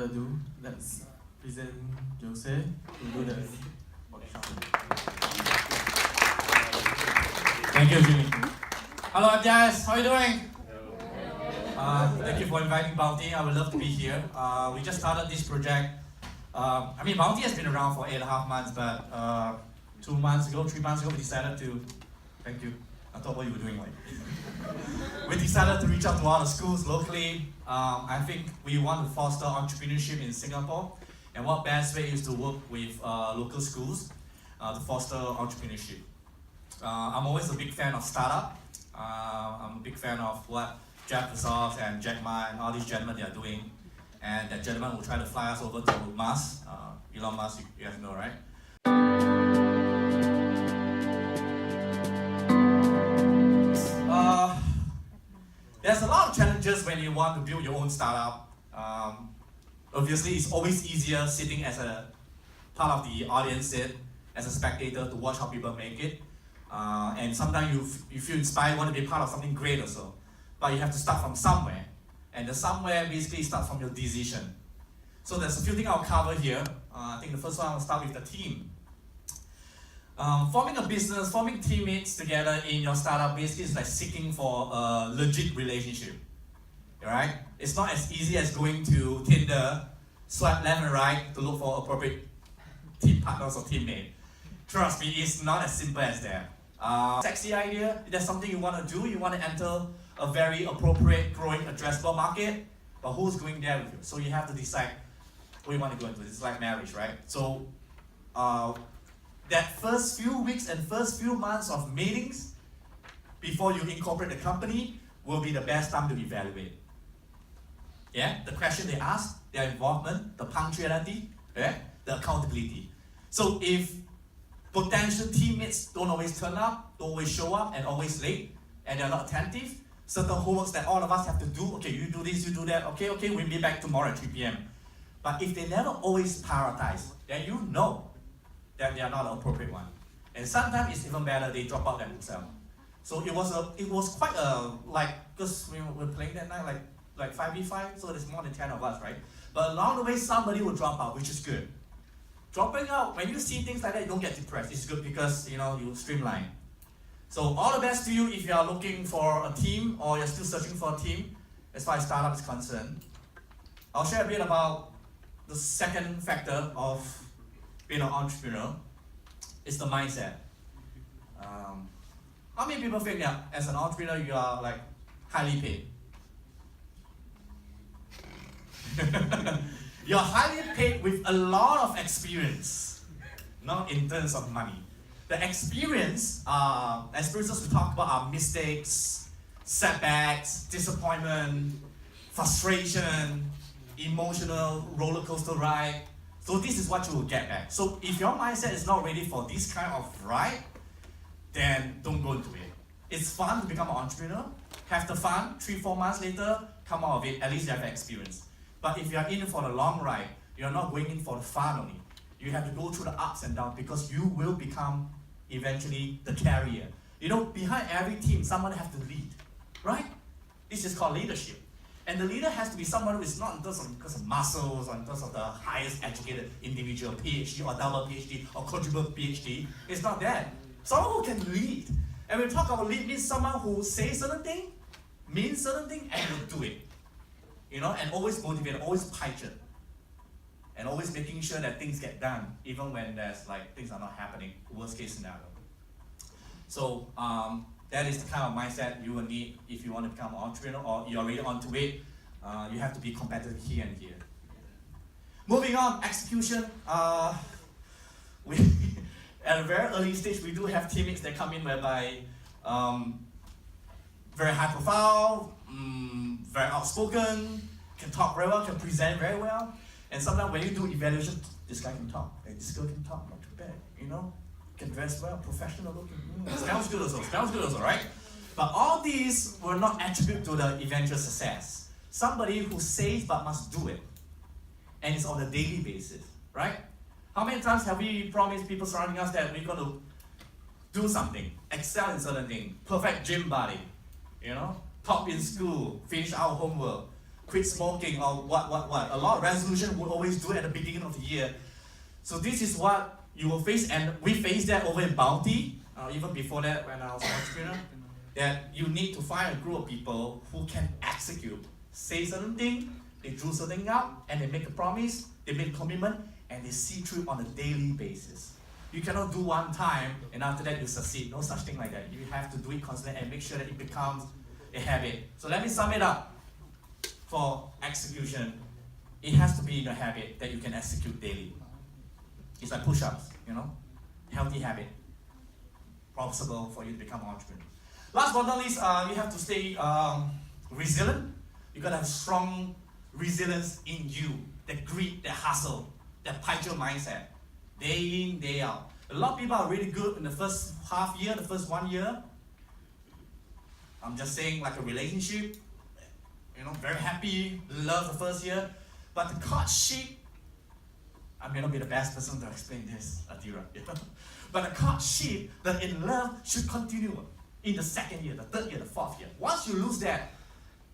ado, let's present Jose to do the workshop. Thank you, Jimmy. Hello, MDIS. How are you doing? Thank you for inviting Bounty. I would love to be here. We just started this project. Bounty has been around for 8.5 months, but 3 months ago, we decided to. Thank you. I thought what you were doing, we decided to reach out to all the schools locally. I think we want to foster entrepreneurship in Singapore, and what best way is to work with local schools to foster entrepreneurship. I'm always a big fan of startup. I'm a big fan of what Jeff Bezos and Jack Ma and all these gentlemen they are doing, and that gentleman will try to fly us over to Mars. Elon Musk, you guys know, right? There's a lot of challenges when you want to build your own startup. Obviously, it's always easier sitting as a part of the audience, as a spectator to watch how people make it. And sometimes you feel inspired, want to be part of something great also. But you have to start from somewhere. And the somewhere basically starts from your decision. So there's a few things I'll cover here. I think the first one I'll start with the team. Forming a business, forming teammates together in your startup basically is like seeking for a legit relationship. Alright? It's not as easy as going to Tinder, swipe left and right to look for appropriate team partners or teammate. Trust me, it's not as simple as that. Sexy idea, if there's something you want to do, you want to enter a very appropriate, growing, addressable market, but who's going there with you? So you have to decide what you want to go into. It's like marriage, right? So that first few weeks and first few months of meetings before you incorporate the company will be the best time to evaluate. Yeah, the question they ask, their involvement, the punctuality, yeah? The accountability. So if potential teammates don't always turn up, don't always show up, and always late, and they're not attentive, certain homeworks that all of us have to do, okay, you do this, you do that, okay, we'll be back tomorrow at 3 p.m. But if they never always prioritize, then you know that they are not the appropriate one. And sometimes it's even better, they drop out themselves. So it was quite because we were playing that night like 5v5, so there's more than 10 of us, right? But along the way, somebody will drop out, which is good. Dropping out, when you see things like that, you don't get depressed. It's good because you streamline. So all the best to you if you are looking for a team or you're still searching for a team as far as startup is concerned. I'll share a bit about the second factor of being an entrepreneur. It's the mindset. How many people think that as an entrepreneur you are like highly paid? You're highly paid with a lot of experience, not in terms of money. The experiences we talk about are mistakes, setbacks, disappointment, frustration, emotional roller coaster ride. So this is what you will get back. So if your mindset is not ready for this kind of ride, then don't go into it. It's fun to become an entrepreneur. Have the fun, 3-4 months later, come out of it, at least you have experience. But if you're in for the long ride, you're not going in for the fun only. You have to go through the ups and downs because you will become eventually the carrier. Behind every team, someone has to lead, right? This is called leadership. And the leader has to be someone who is not in terms of muscles or in terms of the highest educated individual, PhD or double PhD or quadruple PhD. It's not that. Someone who can lead. And when we talk about lead, means someone who says certain thing, means certain thing, and will do it. And always motivated, always passionate, and always making sure that things get done, even when there's things are not happening, worst case scenario. So that is the kind of mindset you will need if you want to become an entrepreneur or you're already onto it. You have to be competitive here and here. Moving on, execution. At a very early stage, we do have teammates that come in whereby very high profile, very outspoken, can talk very well, can present very well. And sometimes when you do evaluation, this guy can talk, and this girl can talk, not too bad, can dress well, professional looking, smells good also, right? But all these will not attribute to the eventual success. Somebody who says but must do it, and it's on a daily basis, right? How many times have we promised people surrounding us that we're going to do something, excel in certain thing, perfect gym body, top in school, finish our homework, quit smoking or what. A lot of resolution we always do at the beginning of the year. So this is what you will face, and we face that over in Bounty, even before that when I was an entrepreneur, that you need to find a group of people who can execute, say certain thing, they drew something up, and they make a promise, they make a commitment, and they see through on a daily basis. You cannot do one time, and after that you succeed. No such thing like that. You have to do it constantly and make sure that it becomes a habit. So let me sum it up. For execution, it has to be in a habit that you can execute daily. It's like push-ups, healthy habit, possible for you to become an entrepreneur. Last but not least, you have to stay resilient. You gotta have strong resilience in you, that grit, that hustle, that Paicho mindset, day in, day out. A lot of people are really good in the first half year, the first 1 year. I'm just saying, like a relationship, very happy, love the first year, but the courtship, I may not be the best person to explain this, Adira. But the courtship, the in love, should continue in the second year, the third year, the fourth year. Once you lose that,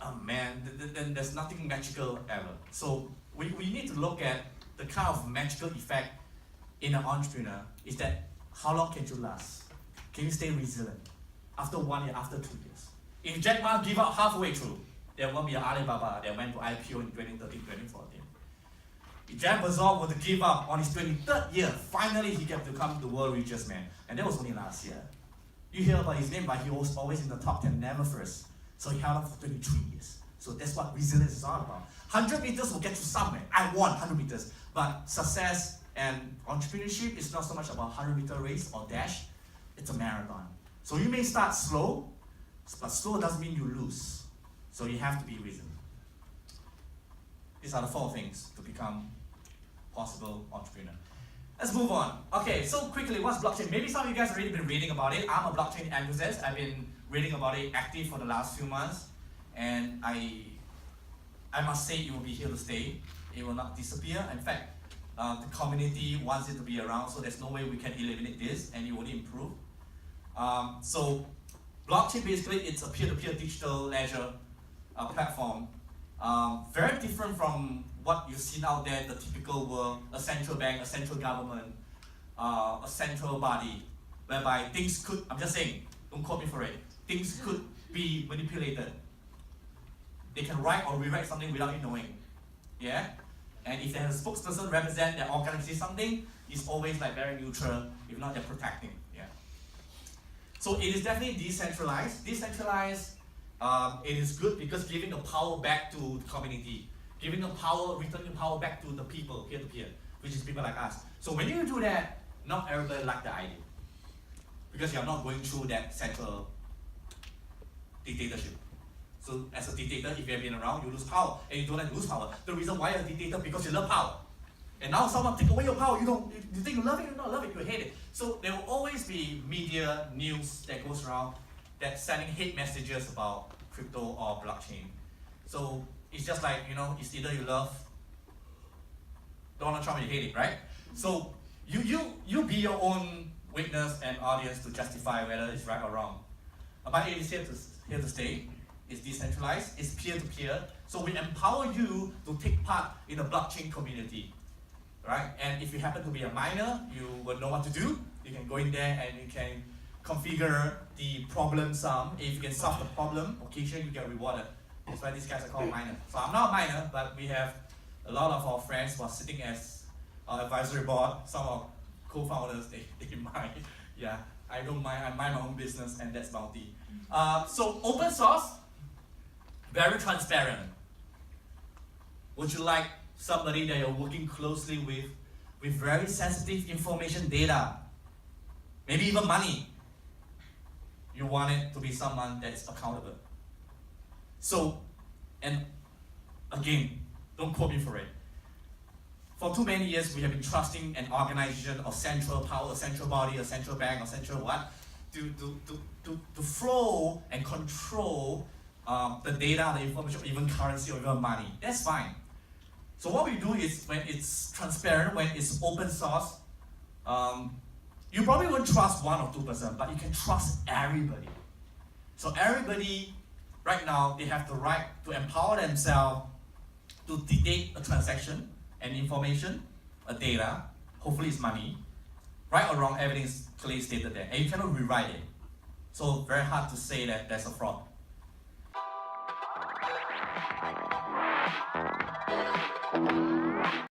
oh man, then there's nothing magical ever. So we need to look at the kind of magical effect in an entrepreneur is that how long can you last? Can you stay resilient? After 1 year, after 2 years? If Jack Ma give up halfway through, there won't be an Alibaba that went to IPO in 2013, 2014. If Jeff Bezos were to give up on his 23rd year, finally he can become the world richest man. And that was only last year. You hear about his name, but he was always in the top 10, never first. So he held on for 23 years. So that's what resilience is all about. 100 meters will get you somewhere. I won 100 meters. But success and entrepreneurship is not so much about 100-meter race or dash. It's a marathon. So you may start slow, but slow doesn't mean you lose. So you have to be reasonable. These are the 4 things to become possible entrepreneur. Let's move on. Okay, so quickly, what's blockchain? Maybe some of you guys have already been reading about it. I'm a blockchain enthusiast. I've been reading about it active for the last few months. And I must say it will be here to stay. It will not disappear. In fact, the community wants it to be around, so there's no way we can eliminate this, and it will improve. So blockchain, basically, it's a peer-to-peer digital ledger platform. Very different from what you've seen out there, the typical world, a central bank, a central government, a central body, whereby things could, I'm just saying, don't quote me for it, things could be manipulated. They can write or rewrite something without you knowing. Yeah? And if they have a spokesperson represent their organization something, it's always like very neutral, if not they're protecting. Yeah. So it is definitely decentralized. Decentralized, it is good because giving the power back to the community, giving the power, returning power back to the people, peer-to-peer, which is people like us. So when you do that, not everybody like the idea. Because you're not going through that central dictatorship. So as a dictator, if you have been around, you lose power, and you don't like to lose power. The reason why you're a dictator, because you love power. And now someone take away your power, you think you love it, you don't love it, you hate it. So there will always be media, news that goes around that's sending hate messages about crypto or blockchain. So it's just like, it's either you love Donald Trump or you hate it, right? So you be your own witness and audience to justify whether it's right or wrong. But it is here to stay. It's decentralized, it's peer-to-peer, so we empower you to take part in the blockchain community, right? And if you happen to be a miner, you will know what to do. You can go in there and you can configure the problem sum. If you can solve the problem, occasionally you get rewarded. That's why these guys are called miners. So I'm not a miner, but we have a lot of our friends who are sitting as our advisory board. Some of our co-founders, they mine. Yeah, I don't mind, I mind my own business, and that's Bounty. So open source, very transparent. Would you like somebody that you're working closely with very sensitive information, data, maybe even money? You want it to be someone that's accountable. So, and again, don't quote me for it. For too many years, we have been trusting an organization or central power, a central body, a central bank, or central what, to flow and control the data, the information, or even currency, or even money. That's fine. So what we do is, when it's transparent, when it's open source, you probably won't trust 1 or 2%, but you can trust everybody. So everybody, right now, they have the right to empower themselves to detect a transaction, an information, a data, hopefully it's money. Right or wrong, everything is clearly stated there, and you cannot rewrite it. So very hard to say that there's a fraud.